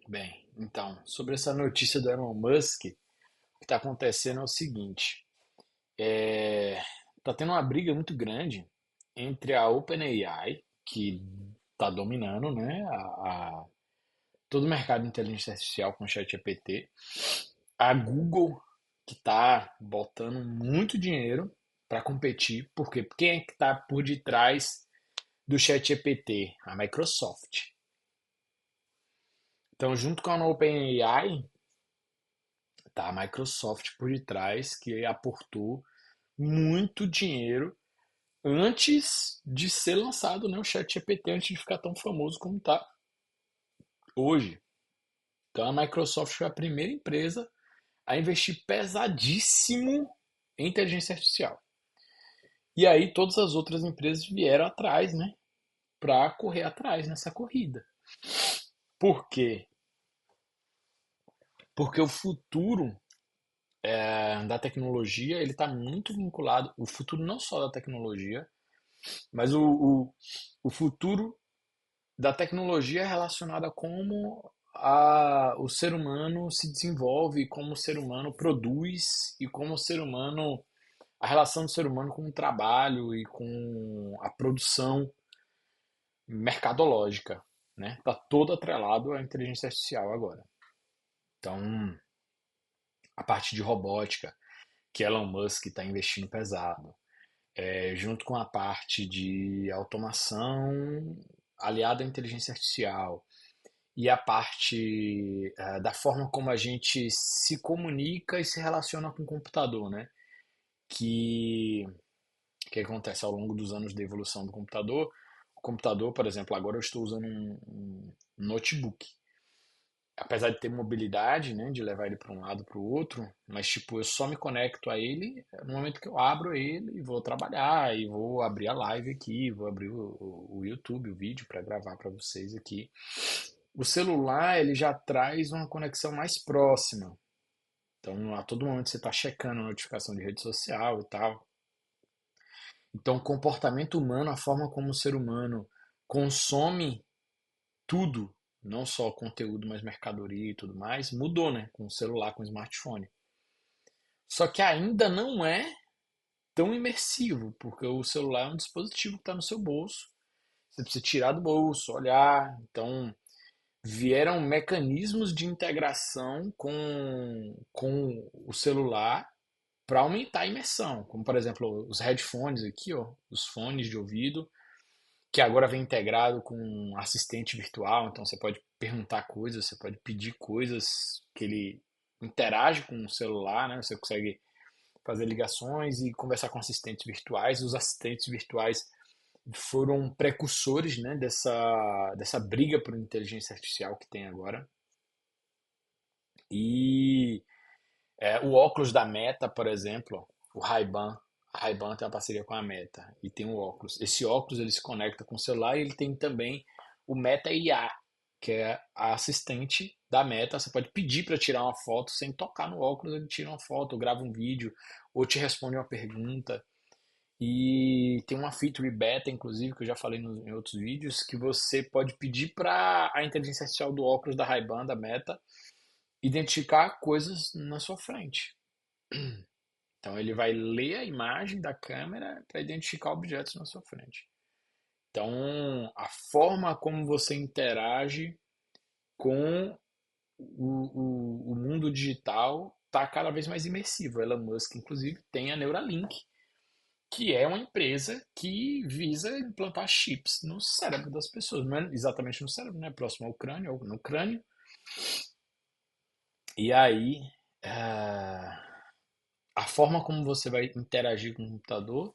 Bem, então, sobre essa notícia do Elon Musk, o que está acontecendo é o seguinte: é, tá tendo uma briga muito grande entre a OpenAI, que está dominando, né, todo o mercado de inteligência artificial com o ChatGPT, a Google, que está botando muito dinheiro para competir, porque quem é que está por detrás do ChatGPT? A Microsoft. Então, junto com a OpenAI, tá a Microsoft por detrás, que aportou muito dinheiro antes de ser lançado, né, o ChatGPT, antes de ficar tão famoso como está hoje. Então, a Microsoft foi a primeira empresa a investir pesadíssimo em inteligência artificial. E aí todas as outras empresas vieram atrás, né, para correr atrás nessa corrida. Por quê? Porque o futuro da tecnologia ele está muito vinculado, o futuro não só da tecnologia, mas o futuro da tecnologia é relacionado a como o ser humano se desenvolve, como o ser humano produz e como o ser humano, a relação do ser humano com o trabalho e com a produção mercadológica, né? Tá todo atrelado à inteligência artificial agora. Então, a parte de robótica, que Elon Musk está investindo pesado, junto com a parte de automação aliada à inteligência artificial e a parte da forma como a gente se comunica e se relaciona com o computador, né? Que, que acontece ao longo dos anos da evolução do computador. O computador, por exemplo, agora eu estou usando um notebook. Apesar de ter mobilidade, né, de levar ele para um lado para o outro, mas tipo, eu só me conecto a ele no momento que eu abro ele e vou trabalhar, e vou abrir a live aqui, vou abrir o YouTube, o vídeo para gravar para vocês aqui. O celular, ele já traz uma conexão mais próxima. Então, a todo momento você está checando a notificação de rede social e tal. Então, o comportamento humano, a forma como o ser humano consome tudo, não só conteúdo, mas mercadoria e tudo mais, mudou, né? Com o celular, com o smartphone. Só que ainda não é tão imersivo, porque o celular é um dispositivo que está no seu bolso. Você precisa tirar do bolso, olhar. Então, vieram mecanismos de integração com o celular para aumentar a imersão, como por exemplo os headphones aqui, ó, os fones de ouvido, que agora vem integrado com um assistente virtual, então você pode perguntar coisas, você pode pedir coisas que ele interage com o celular, né? Você consegue fazer ligações e conversar com assistentes virtuais. Os assistentes virtuais foram precursores, né, dessa briga por inteligência artificial que tem agora. E o óculos da Meta, por exemplo, o Ray-Ban, a Ray-Ban tem uma parceria com a Meta e tem um óculos. Esse óculos ele se conecta com o celular e ele tem também o Meta IA, que é a assistente da Meta. Você pode pedir para tirar uma foto sem tocar no óculos, ele tira uma foto, grava um vídeo ou te responde uma pergunta. E tem uma feature beta, inclusive, que eu já falei em outros vídeos, que você pode pedir para a inteligência artificial do óculos da Ray-Ban, da Meta, identificar coisas na sua frente. Então ele vai ler a imagem da câmera para identificar objetos na sua frente. Então a forma como você interage com o mundo digital está cada vez mais imersivo. Elon Musk, inclusive, tem a Neuralink, que é uma empresa que visa implantar chips no cérebro das pessoas. Não é exatamente no cérebro, né? Próximo ao crânio, ou no crânio. E aí, a forma como você vai interagir com o computador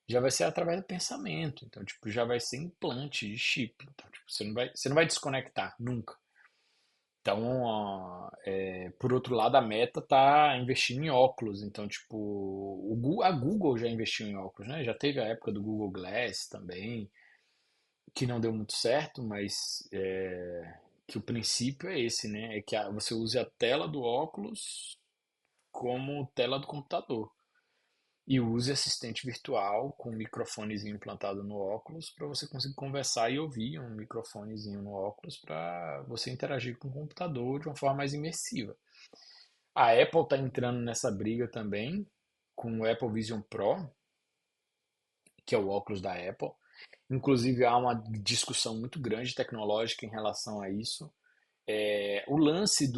já vai ser através do pensamento. Então, tipo, já vai ser implante de chip. Então, tipo, você não vai desconectar nunca. Então, ó, por outro lado, a Meta tá investindo em óculos. Então, tipo, a Google já investiu em óculos, né? Já teve a época do Google Glass também, que não deu muito certo, mas que o princípio é esse, né? É que você use a tela do óculos como tela do computador. e use assistente virtual com um microfonezinho implantado no óculos para você conseguir conversar e ouvir um microfonezinho no óculos para você interagir com o computador de uma forma mais imersiva. A Apple está entrando nessa briga também com o Apple Vision Pro, que é o óculos da Apple. Inclusive, há uma discussão muito grande tecnológica em relação a isso. O lance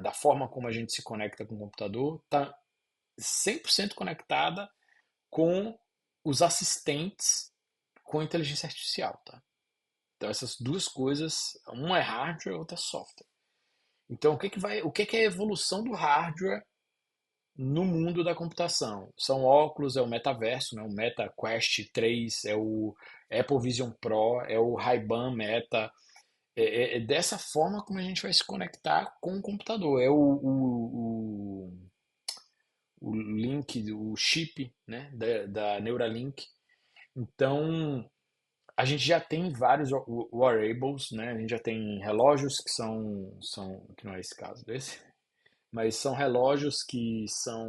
da forma como a gente se conecta com o computador está 100% conectada com os assistentes com inteligência artificial, tá? Então, essas duas coisas, uma é hardware, outra é software. Então, o que que é a evolução do hardware no mundo da computação? São óculos, é o metaverso, né? O Meta Quest 3, é o Apple Vision Pro, é o Ray-Ban Meta. É dessa forma como a gente vai se conectar com o computador. É o link, o chip, né, da Neuralink. Então, a gente já tem vários wearables, né? A gente já tem relógios que que não é esse caso desse, mas são relógios que são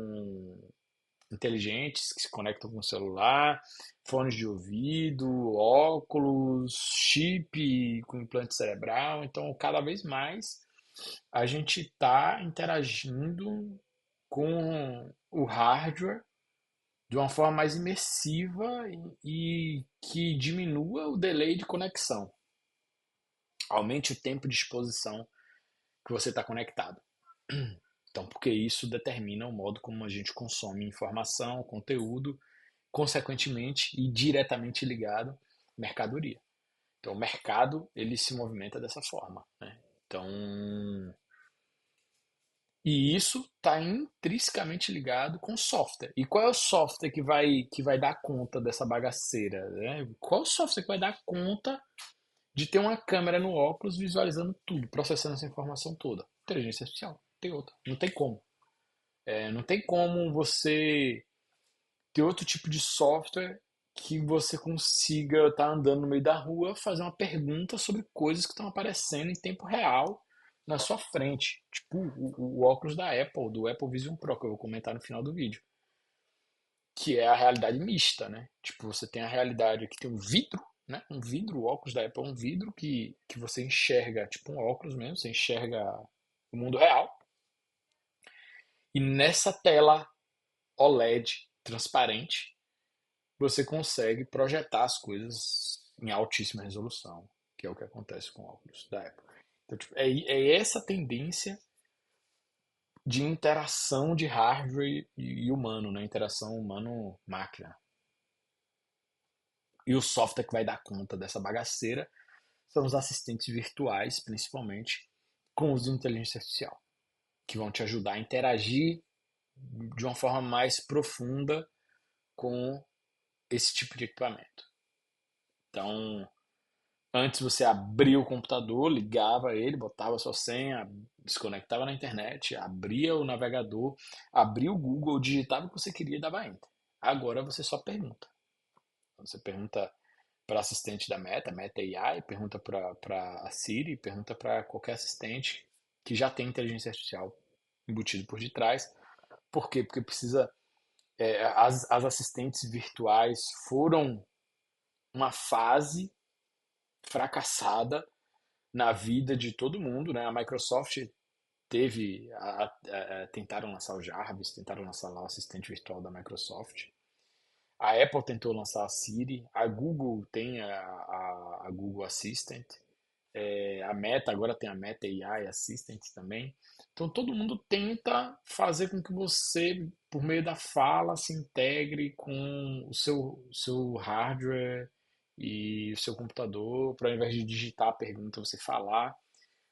inteligentes, que se conectam com o celular, fones de ouvido, óculos, chip com implante cerebral. Então, cada vez mais a gente está interagindo com o hardware de uma forma mais imersiva e que diminua o delay de conexão, aumente o tempo de exposição que você está conectado. Então, porque isso determina o modo como a gente consome informação, conteúdo, consequentemente e diretamente ligado mercadoria. Então, o mercado ele se movimenta dessa forma, né? Então, e isso está intrinsecamente ligado com software. E qual é o software que vai dar conta dessa bagaceira, né? Qual é o software que vai dar conta de ter uma câmera no óculos visualizando tudo, processando essa informação toda? Inteligência artificial. Não tem outra. Não tem como. Não tem como você ter outro tipo de software que você consiga estar andando no meio da rua, fazer uma pergunta sobre coisas que estão aparecendo em tempo real na sua frente. Tipo o óculos da Apple, do Apple Vision Pro, que eu vou comentar no final do vídeo. Que é a realidade mista, né? Tipo, você tem a realidade que tem um vidro, né? Um vidro, o óculos da Apple é um vidro que você enxerga, tipo um óculos mesmo, você enxerga o mundo real. E nessa tela OLED transparente, você consegue projetar as coisas em altíssima resolução, que é o que acontece com o óculos da Apple. Então, tipo, é essa tendência de interação de hardware e humano, né? Interação humano-máquina. E o software que vai dar conta dessa bagaceira são os assistentes virtuais, principalmente, com uso de inteligência artificial, que vão te ajudar a interagir de uma forma mais profunda com esse tipo de equipamento. Então, antes você abria o computador, ligava ele, botava sua senha, desconectava na internet, abria o navegador, abria o Google, digitava o que você queria e dava enter. Agora você só pergunta. Você pergunta para assistente da Meta, Meta AI, pergunta para a Siri, pergunta para qualquer assistente que já tem inteligência artificial embutido por detrás. Por quê? Porque precisa. As assistentes virtuais foram uma fase fracassada na vida de todo mundo, né? A Microsoft tentaram lançar o Jarvis, tentaram lançar lá o assistente virtual da Microsoft. A Apple tentou lançar a Siri, a Google tem a Google Assistant, a Meta agora tem a Meta AI Assistant também. Então todo mundo tenta fazer com que você, por meio da fala, se integre com o seu hardware e o seu computador, para ao invés de digitar a pergunta, você falar.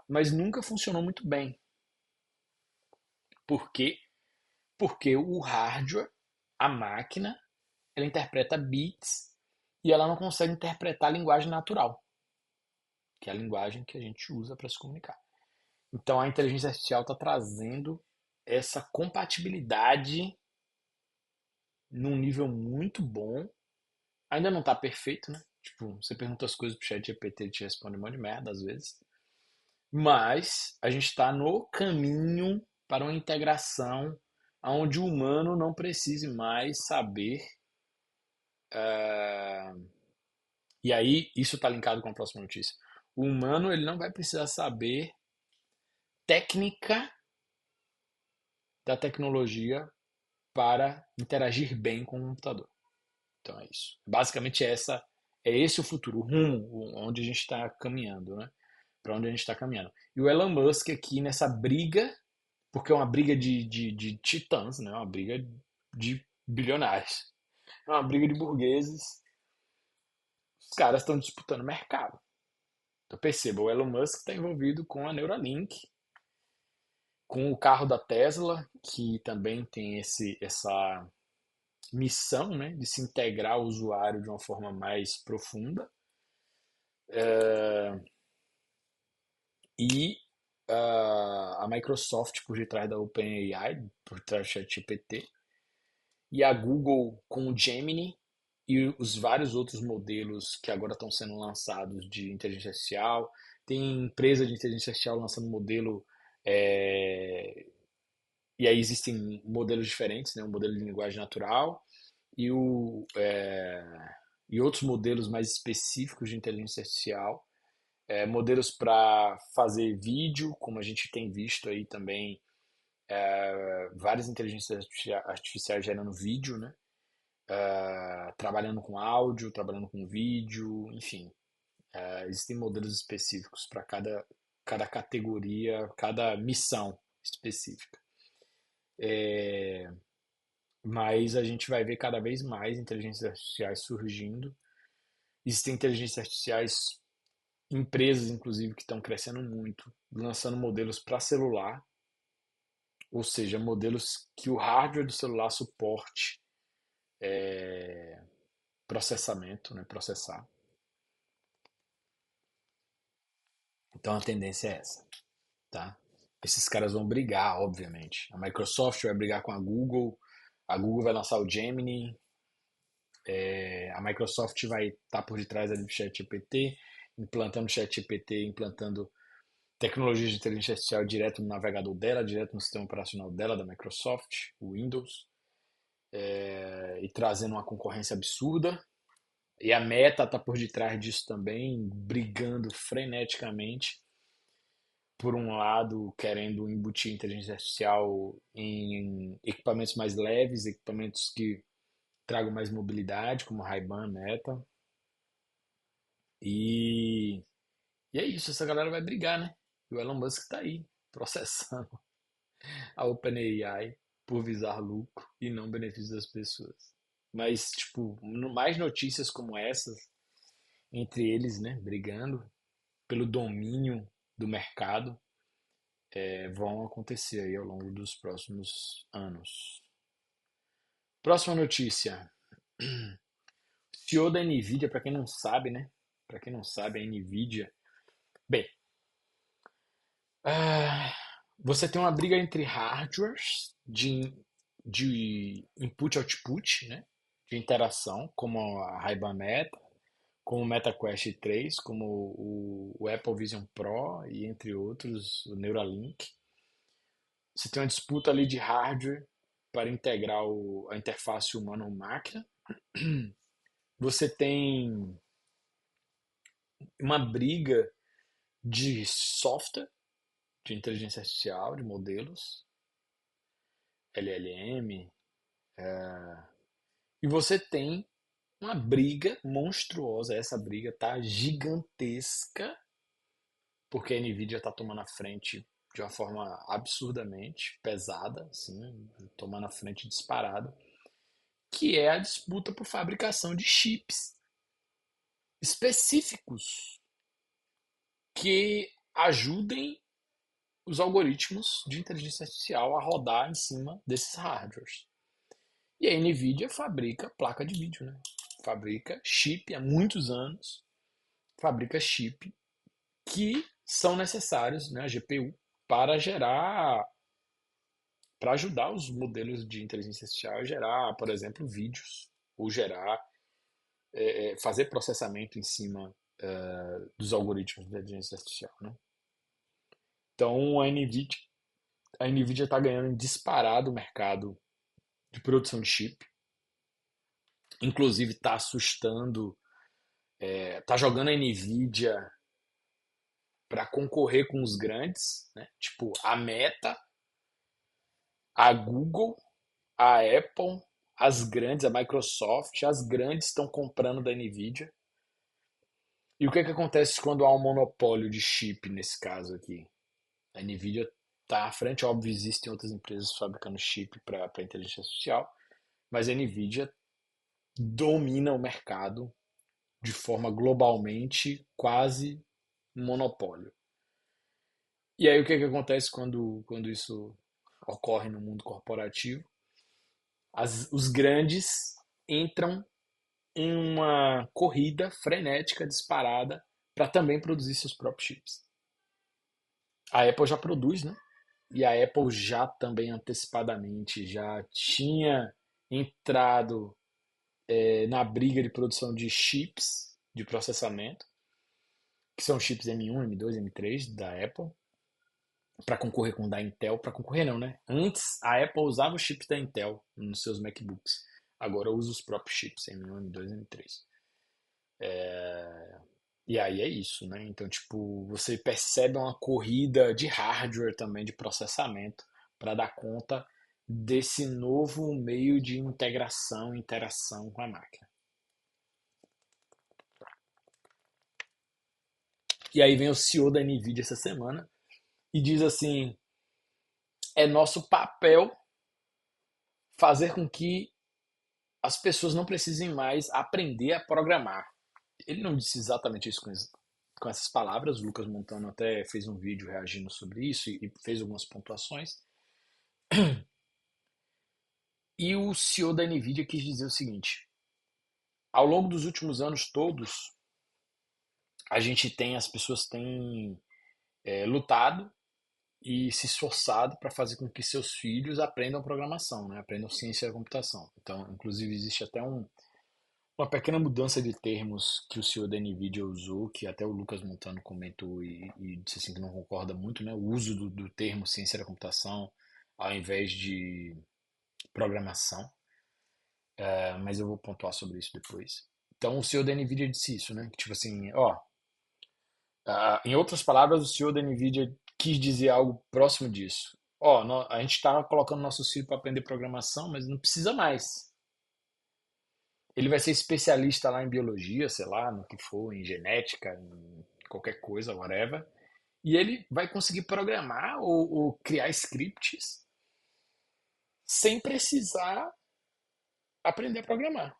Mas nunca funcionou muito bem. Por quê? Porque o hardware, a máquina, ela interpreta bits e ela não consegue interpretar a linguagem natural, que é a linguagem que a gente usa para se comunicar. Então a inteligência artificial está trazendo essa compatibilidade num nível muito bom. Ainda não está perfeito, né? Tipo, você pergunta as coisas pro chat GPT, ele te responde um monte de merda às vezes. Mas a gente está no caminho para uma integração onde o humano não precise mais saber. eh, E aí, isso está linkado com a próxima notícia. O humano ele não vai precisar saber técnica da tecnologia para interagir bem com o computador. Então é isso. Basicamente é esse o futuro, o rumo, onde a gente está caminhando, né? Para onde a gente está caminhando. E o Elon Musk aqui nessa briga, porque é uma briga de titãs, né? Uma briga de bilionários. É uma briga de burgueses. Os caras estão disputando mercado. Então perceba, o Elon Musk está envolvido com a Neuralink, com o carro da Tesla, que também tem essa missão, né, de se integrar ao usuário de uma forma mais profunda. E a Microsoft por detrás da OpenAI, por trás do ChatGPT, e a Google com o Gemini e os vários outros modelos que agora estão sendo lançados de inteligência artificial. Tem empresa de inteligência artificial lançando modelo, é, e aí existem modelos diferentes, né? Um modelo de linguagem natural e, e outros modelos mais específicos de inteligência artificial. Modelos para fazer vídeo, como a gente tem visto aí também, várias inteligências artificiais gerando vídeo, né? Trabalhando com áudio, trabalhando com vídeo, enfim. Existem modelos específicos para cada categoria, cada missão específica. Mas a gente vai ver cada vez mais inteligências artificiais surgindo. Existem inteligências artificiais, empresas inclusive, que estão crescendo muito, lançando modelos para celular, ou seja, modelos que o hardware do celular suporte processamento, né, processar. Então a tendência é essa, tá? Esses caras vão brigar, obviamente. A Microsoft vai brigar com a Google vai lançar o Gemini, a Microsoft vai estar por detrás ali do ChatGPT, implantando o ChatGPT, implantando tecnologias de inteligência artificial direto no navegador dela, direto no sistema operacional dela, da Microsoft, o Windows, e trazendo uma concorrência absurda. E a Meta está por detrás disso também, brigando freneticamente. Por um lado, querendo embutir inteligência artificial em equipamentos mais leves, equipamentos que tragam mais mobilidade, como Ray-Ban, Meta. E, e é isso, essa galera vai brigar, né? E o Elon Musk está aí, processando a OpenAI por visar lucro e não benefício das pessoas. Mas, tipo, mais notícias como essas, entre eles, né, brigando pelo domínio do mercado, vão acontecer aí ao longo dos próximos anos. Próxima notícia. CEO da Nvidia, para quem não sabe, né? Para quem não sabe, a Nvidia. Bem, ah, você tem uma briga entre hardwares de input-output, né? De interação, como a Ray-Ban Meta, como o MetaQuest 3, como o Apple Vision Pro e entre outros, o Neuralink. Você tem uma disputa ali de hardware para integrar a interface humano-máquina. Você tem uma briga de software, de inteligência artificial, de modelos, LLM, e você tem uma briga monstruosa. Essa briga tá gigantesca, porque a Nvidia está tomando a frente de uma forma absurdamente pesada, assim, tomando a frente disparada, que é a disputa por fabricação de chips específicos que ajudem os algoritmos de inteligência artificial a rodar em cima desses hardwares. E a Nvidia fabrica placa de vídeo, né? Fabrica chip há muitos anos, fabrica chip que são necessários, né, a GPU, para gerar, para ajudar os modelos de inteligência artificial a gerar, por exemplo, vídeos, ou gerar, fazer processamento em cima dos algoritmos de inteligência artificial, né? Então a Nvidia A Nvidia está ganhando disparado o mercado de produção de chip. Inclusive está assustando, está jogando a Nvidia para concorrer com os grandes, né? Tipo a Meta, a Google, a Apple, as grandes, a Microsoft, as grandes estão comprando da Nvidia. E o que acontece quando há um monopólio de chip nesse caso aqui? A Nvidia está à frente, óbvio, existem outras empresas fabricando chip para inteligência artificial, mas a Nvidia domina o mercado de forma globalmente quase um monopólio. E aí o que acontece quando isso ocorre no mundo corporativo? Os grandes entram em uma corrida frenética, disparada, para também produzir seus próprios chips. A Apple já produz, né? E a Apple já também antecipadamente já tinha entrado na briga de produção de chips de processamento, que são chips M1, M2, M3 da Apple, para concorrer com o da Intel. Para concorrer não, né? Antes a Apple usava os chips da Intel nos seus MacBooks. Agora usa os próprios chips M1, M2, M3. E aí é isso, né? Então, tipo, você percebe uma corrida de hardware também, de processamento, para dar conta desse novo meio de integração, interação com a máquina. E aí vem o CEO da Nvidia essa semana e diz assim: é nosso papel fazer com que as pessoas não precisem mais aprender a programar. Ele não disse exatamente isso com essas palavras. O Lucas Montano até fez um vídeo reagindo sobre isso e fez algumas pontuações. E o CEO da Nvidia quis dizer o seguinte: ao longo dos últimos anos todos, as pessoas têm lutado e se esforçado para fazer com que seus filhos aprendam programação, né? Aprendam ciência da computação. Então, inclusive, existe até uma pequena mudança de termos que o CEO da NVIDIA usou, que até o Lucas Montano comentou e disse assim que não concorda muito, né? O uso do termo ciência da computação ao invés de programação. Mas eu vou pontuar sobre isso depois. Então, o CEO da NVIDIA disse isso, né? Que, tipo assim, ó, em outras palavras, o CEO da NVIDIA quis dizer algo próximo disso. Ó, a gente está colocando nossos filhos para aprender programação, mas não precisa mais. Ele vai ser especialista lá em biologia, sei lá, no que for, em genética, em qualquer coisa, whatever. E ele vai conseguir programar ou criar scripts sem precisar aprender a programar.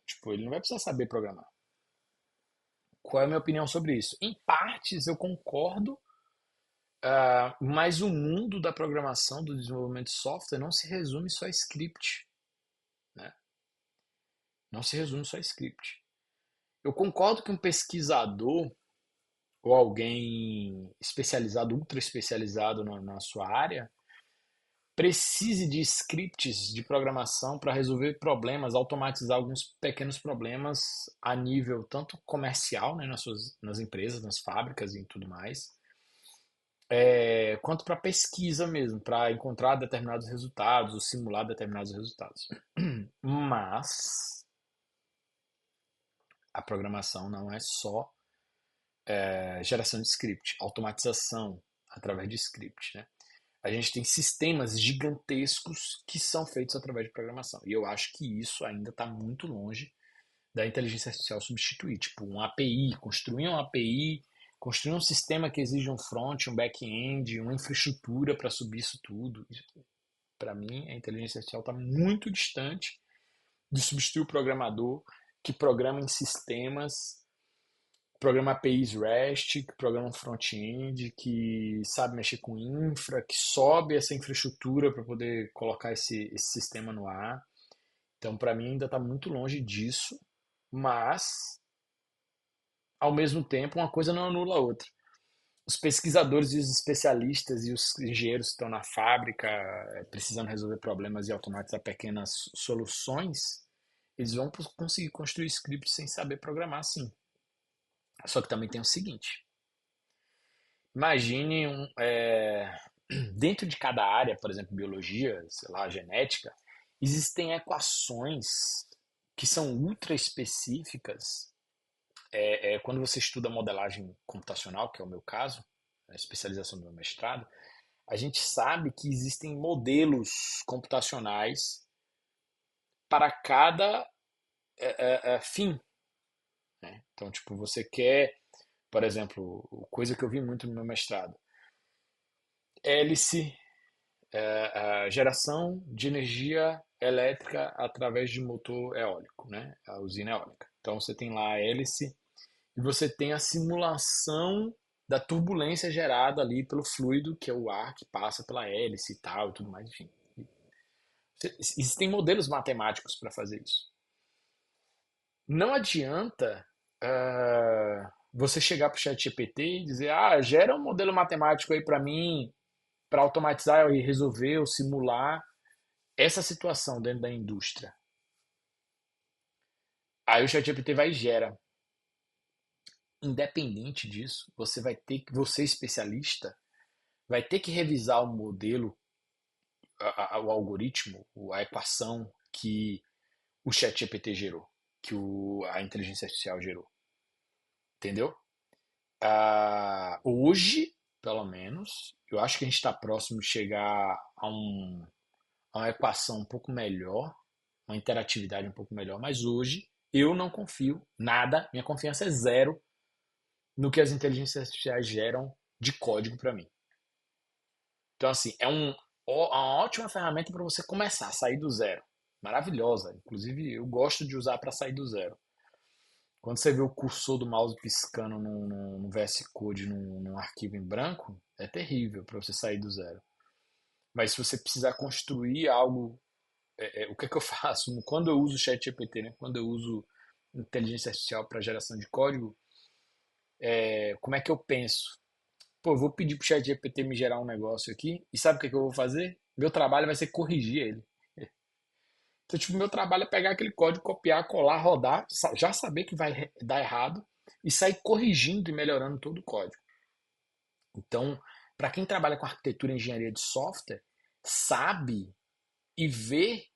Tipo, ele não vai precisar saber programar. Qual é a minha opinião sobre isso? Em partes eu concordo, mas o mundo da programação, do desenvolvimento de software, não se resume só a script, né? Não se resume só a script. Eu concordo que um pesquisador ou alguém especializado, ultra especializado na sua área, precise de scripts de programação para resolver problemas, automatizar alguns pequenos problemas a nível tanto comercial, né, nas empresas, nas fábricas e tudo mais, quanto para pesquisa mesmo, para encontrar determinados resultados, ou simular determinados resultados. Mas a programação não é só geração de script, automatização através de script, né? A gente tem sistemas gigantescos que são feitos através de programação. E eu acho que isso ainda está muito longe da inteligência artificial substituir. Tipo, um API, construir um API, construir um sistema que exige um front, um back-end, uma infraestrutura para subir isso tudo. Para mim, a inteligência artificial está muito distante de substituir o programador que programa em sistemas, programa APIs REST, que programa um front-end, que sabe mexer com infra, que sobe essa infraestrutura para poder colocar esse sistema no ar. Então, para mim, ainda está muito longe disso, mas, ao mesmo tempo, uma coisa não anula a outra. Os pesquisadores e os especialistas e os engenheiros que estão na fábrica precisando resolver problemas e automatizar pequenas soluções, eles vão conseguir construir scripts sem saber programar, sim. Só que também tem o seguinte: imagine dentro de cada área, por exemplo, biologia, sei lá, genética, existem equações que são ultra específicas. Quando você estuda modelagem computacional, que é o meu caso, a especialização do meu mestrado, a gente sabe que existem modelos computacionais para cada fim, né? Então, tipo, você quer, por exemplo, coisa que eu vi muito no meu mestrado, hélice, a geração de energia elétrica através de motor eólico, né? A usina eólica. Então você tem lá a hélice e você tem a simulação da turbulência gerada ali pelo fluido, que é o ar que passa pela hélice e tal, e tudo mais, enfim. Existem modelos matemáticos para fazer isso. Não adianta você chegar para o chat GPT e dizer, gera um modelo matemático aí para mim, para automatizar e resolver ou simular essa situação dentro da indústria. Aí o ChatGPT vai e gera. Independente disso, você vai ter que, você especialista, vai ter que revisar o modelo, o algoritmo, a equação que o ChatGPT gerou, que a inteligência artificial gerou. Entendeu? Hoje, pelo menos, eu acho que a gente está próximo de chegar a uma equação um pouco melhor, uma interatividade um pouco melhor, mas hoje eu não confio nada, minha confiança é zero no que as inteligências artificiais geram de código para mim. Então, assim, uma ótima ferramenta para você começar a sair do zero. Maravilhosa. Inclusive, eu gosto de usar para sair do zero. Quando você vê o cursor do mouse piscando no VS Code, num arquivo em branco, é terrível para você sair do zero. Mas se você precisar construir algo, o que é que eu faço? Quando eu uso o ChatGPT, né? Quando eu uso inteligência artificial para geração de código, como é que eu penso? Pô, eu vou pedir pro ChatGPT me gerar um negócio aqui, e sabe o que é que eu vou fazer? Meu trabalho vai ser corrigir ele. Então, tipo, meu trabalho é pegar aquele código, copiar, colar, rodar, já saber que vai dar errado e sair corrigindo e melhorando todo o código. Então, para quem trabalha com arquitetura e engenharia de software, sabe e vê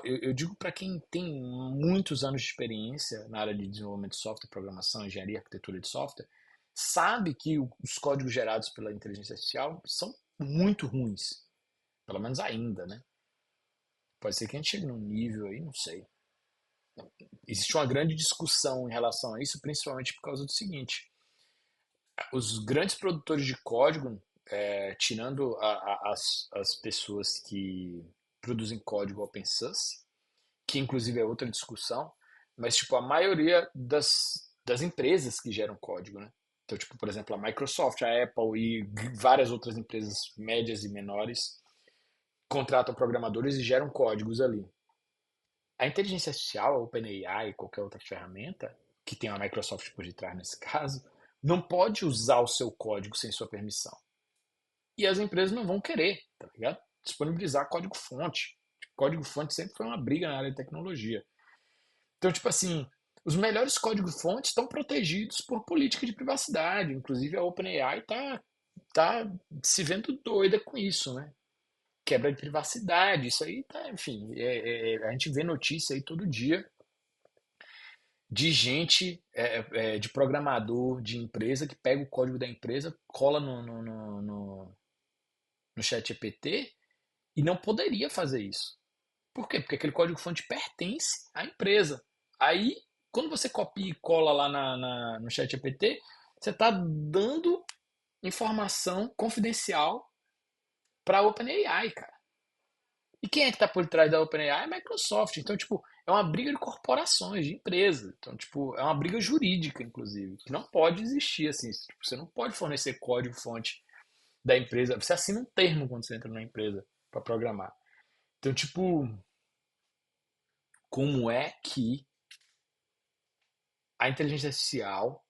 eu digo para quem tem muitos anos de experiência na área de desenvolvimento de software, programação, engenharia, arquitetura de software, sabe que os códigos gerados pela inteligência artificial são muito ruins, pelo menos ainda, né? Pode ser que a gente chegue num nível aí, não sei. Existe uma grande discussão em relação a isso, principalmente por causa do seguinte: os grandes produtores de código, tirando as pessoas que produzem código open source, que inclusive é outra discussão, mas tipo a maioria das empresas que geram código, né? Então, tipo, por exemplo, a Microsoft, a Apple e várias outras empresas médias e menores contratam programadores e geram códigos ali. A inteligência artificial, a OpenAI, qualquer outra ferramenta, que tem a Microsoft por detrás nesse caso, não pode usar o seu código sem sua permissão. E as empresas não vão querer, tá ligado? Disponibilizar código-fonte. Código-fonte sempre foi uma briga na área de tecnologia. Então, tipo assim, os melhores códigos-fontes estão protegidos por política de privacidade. Inclusive, a OpenAI tá se vendo doida com isso, né? Quebra de privacidade, isso aí tá, enfim, a gente vê notícia aí todo dia de gente, de programador de empresa que pega o código da empresa, cola no chat GPT e não poderia fazer isso. Por quê? Porque aquele código-fonte pertence à empresa. Aí, quando você copia e cola lá no chat GPT, você está dando informação confidencial para a OpenAI, cara. E quem é que está por trás da OpenAI? É a Microsoft. Então, tipo, é uma briga de corporações, de empresas. Então, tipo, é uma briga jurídica, inclusive, que não pode existir assim. Tipo, você não pode fornecer código-fonte da empresa. Você assina um termo quando você entra na empresa para programar. Então, tipo, como é que a inteligência artificial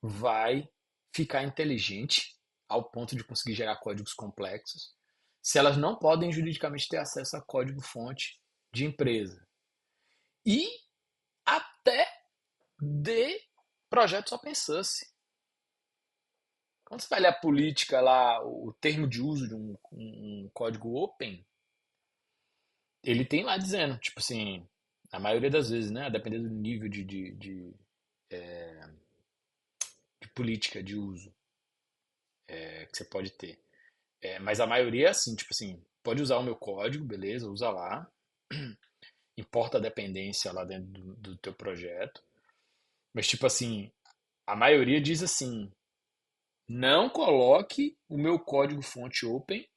vai ficar inteligente ao ponto de conseguir gerar códigos complexos se elas não podem juridicamente ter acesso a código-fonte de empresa? E até de projetos open source. Quando você vai ler a política lá, o termo de uso de um código open, ele tem lá dizendo, tipo assim, a maioria das vezes, né? Dependendo do nível de política de uso que você pode ter. Mas a maioria é assim, tipo assim, pode usar o meu código, beleza, usa lá, importa a dependência lá dentro do teu projeto. Mas, tipo assim, a maioria diz assim: não coloque o meu código fonte open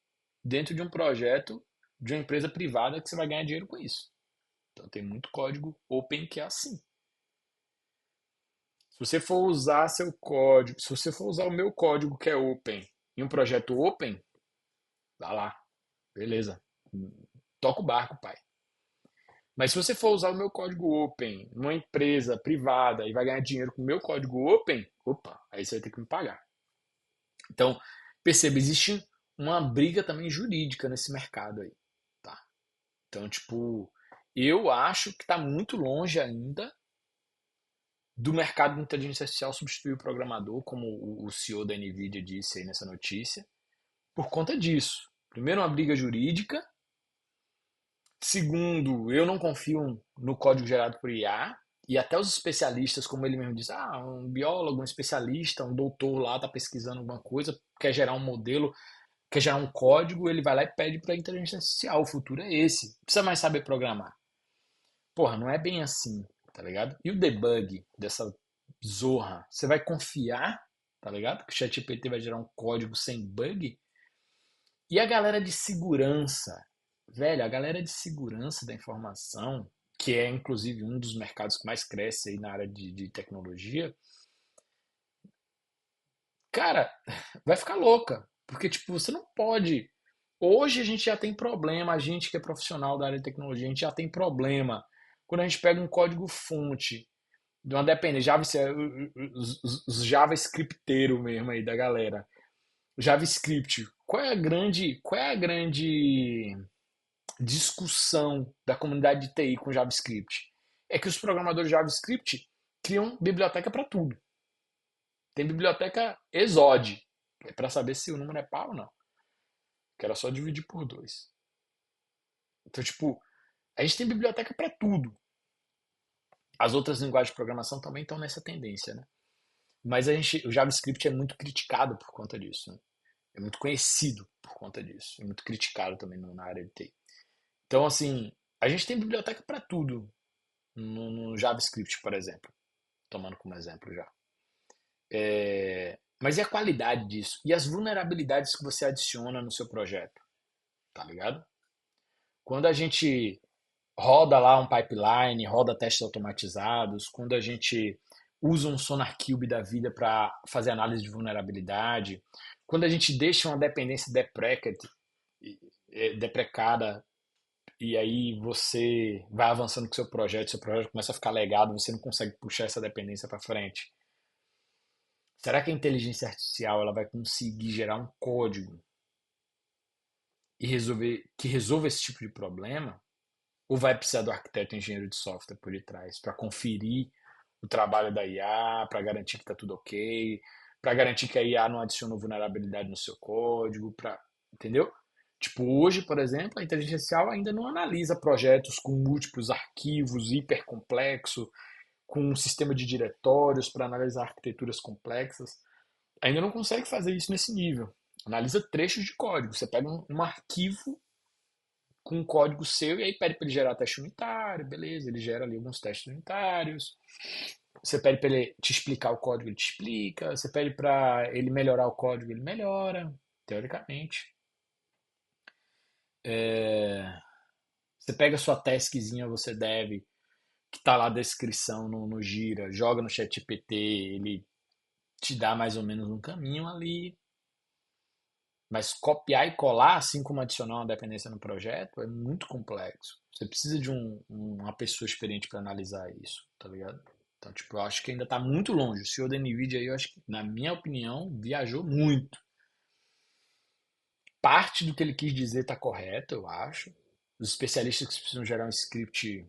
dentro de um projeto de uma empresa privada que você vai ganhar dinheiro com isso. Então, tem muito código open que é assim. Se você for usar seu código, se você for usar o meu código que é open em um projeto open, dá lá, beleza. Toca o barco, pai. Mas se você for usar o meu código open numa empresa privada e vai ganhar dinheiro com o meu código open, opa, aí você vai ter que me pagar. Então, perceba, existe uma briga também jurídica nesse mercado aí, tá? Então, tipo, eu acho que está muito longe ainda do mercado de inteligência artificial substituir o programador, como o CEO da Nvidia disse aí nessa notícia, por conta disso. Primeiro, uma briga jurídica. Segundo, eu não confio no código gerado por IA. E até os especialistas, como ele mesmo diz, um biólogo, um especialista, um doutor lá está pesquisando alguma coisa, quer gerar um modelo, quer gerar um código, ele vai lá e pede para a inteligência artificial. O futuro é esse. Não precisa mais saber programar. Porra, não é bem assim, tá ligado? E o debug dessa zorra, você vai confiar, tá ligado? Que o ChatGPT vai gerar um código sem bug? E a galera de segurança, velho, a galera de segurança da informação, que é inclusive um dos mercados que mais cresce aí na área de tecnologia, cara, vai ficar louca. Porque, tipo, você não pode. Hoje a gente já tem problema, a gente que é profissional da área de tecnologia, a gente já tem problema quando a gente pega um código-fonte de uma dependência, os JavaScripteiro mesmo aí da galera. JavaScript. Qual é a grande discussão da comunidade de TI com JavaScript? É que os programadores de JavaScript criam biblioteca para tudo. Tem biblioteca Exode, que é para saber se o número é par ou não, que era só dividir por dois. Então, tipo, a gente tem biblioteca para tudo. As outras linguagens de programação também estão nessa tendência, né? Mas o JavaScript é muito criticado por conta disso, né? É muito conhecido por conta disso. É muito criticado também na área de TI. Então, assim, a gente tem biblioteca para tudo no JavaScript, por exemplo. Tomando como exemplo já. Mas e a qualidade disso? E as vulnerabilidades que você adiciona no seu projeto? Tá ligado? Quando a gente roda lá um pipeline, roda testes automatizados, quando a gente usa um SonarQube da vida para fazer análise de vulnerabilidade, quando a gente deixa uma dependência deprecada e aí você vai avançando com seu projeto começa a ficar legado, você não consegue puxar essa dependência para frente. Será que a inteligência artificial ela vai conseguir gerar um código e resolva esse tipo de problema? Ou vai precisar do arquiteto e engenheiro de software por detrás para conferir o trabalho da IA, para garantir que está tudo ok, para garantir que a IA não adicionou vulnerabilidade no seu código, entendeu? Tipo, hoje, por exemplo, a inteligência artificial ainda não analisa projetos com múltiplos arquivos hipercomplexos, com um sistema de diretórios para analisar arquiteturas complexas. Ainda não consegue fazer isso nesse nível. Analisa trechos de código. Você pega um arquivo com um código seu e aí pede para ele gerar teste unitário, beleza, ele gera ali alguns testes unitários. Você pede para ele te explicar o código, ele te explica. Você pede para ele melhorar o código, ele melhora, teoricamente. Você pega a sua taskzinha, você deve, que está lá a descrição no Gira, joga no ChatGPT, ele te dá mais ou menos um caminho ali. Mas copiar e colar, assim como adicionar uma dependência no projeto, é muito complexo. Você precisa de uma pessoa experiente para analisar isso, tá ligado? Então, tipo, eu acho que ainda está muito longe. O senhor da NVIDIA aí, eu acho que, na minha opinião, viajou muito. Parte do que ele quis dizer está correto, eu acho. Os especialistas que precisam gerar um script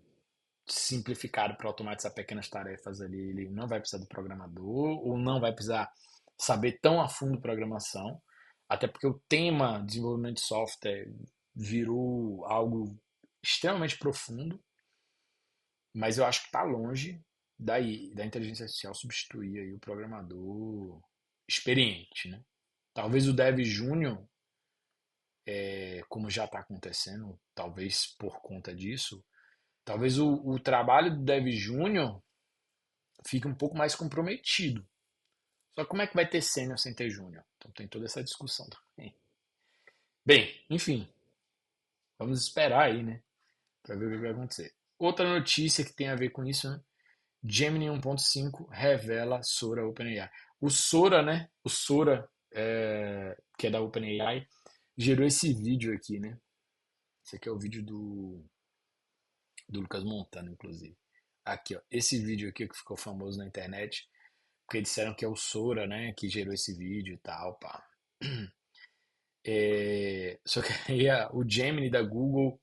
simplificado para automatizar pequenas tarefas ali, ele não vai precisar do programador, ou não vai precisar saber tão a fundo programação, até porque o tema desenvolvimento de software virou algo extremamente profundo, mas eu acho que está longe da inteligência artificial substituir aí o programador experiente, né? Talvez o dev júnior, como já está acontecendo, talvez por conta disso, talvez o trabalho do dev júnior fique um pouco mais comprometido. Só que como é que vai ter sênior sem ter júnior? Então tem toda essa discussão também. Bem, enfim, vamos esperar aí, né? Para ver o que vai acontecer. Outra notícia que tem a ver com isso, né? Gemini 1.5 revela Sora OpenAI. O Sora, né? O Sora, que é da OpenAI, gerou esse vídeo aqui, né? Esse aqui é o vídeo do Lucas Montano, inclusive. Aqui, ó. Esse vídeo aqui que ficou famoso na internet, porque disseram que é o Sora, né? Que gerou esse vídeo e tal, pá. Só que aí o Gemini da Google,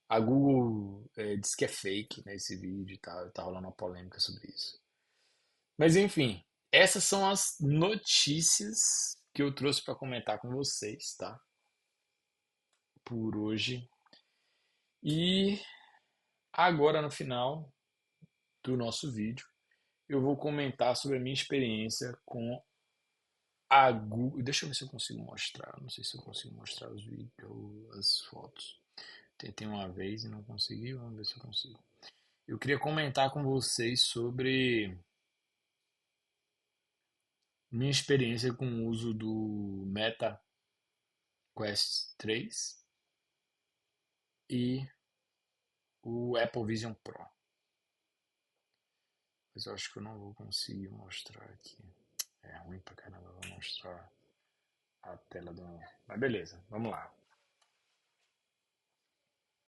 a Google diz que é fake, né? Esse vídeo e tal. Tá rolando uma polêmica sobre isso. Mas enfim, essas são as notícias que eu trouxe para comentar com vocês, tá? Por hoje. E agora no final do nosso vídeo, eu vou comentar sobre a minha experiência com a Google. Deixa eu ver se eu consigo mostrar. Não sei se eu consigo mostrar os vídeos, as fotos. Tentei uma vez e não consegui. Vamos ver se eu consigo. Eu queria comentar com vocês sobre minha experiência com o uso do Meta Quest 3 e o Apple Vision Pro. Mas eu acho que eu não vou conseguir mostrar aqui. É ruim pra caramba, eu vou mostrar a tela do. Mas beleza, vamos lá.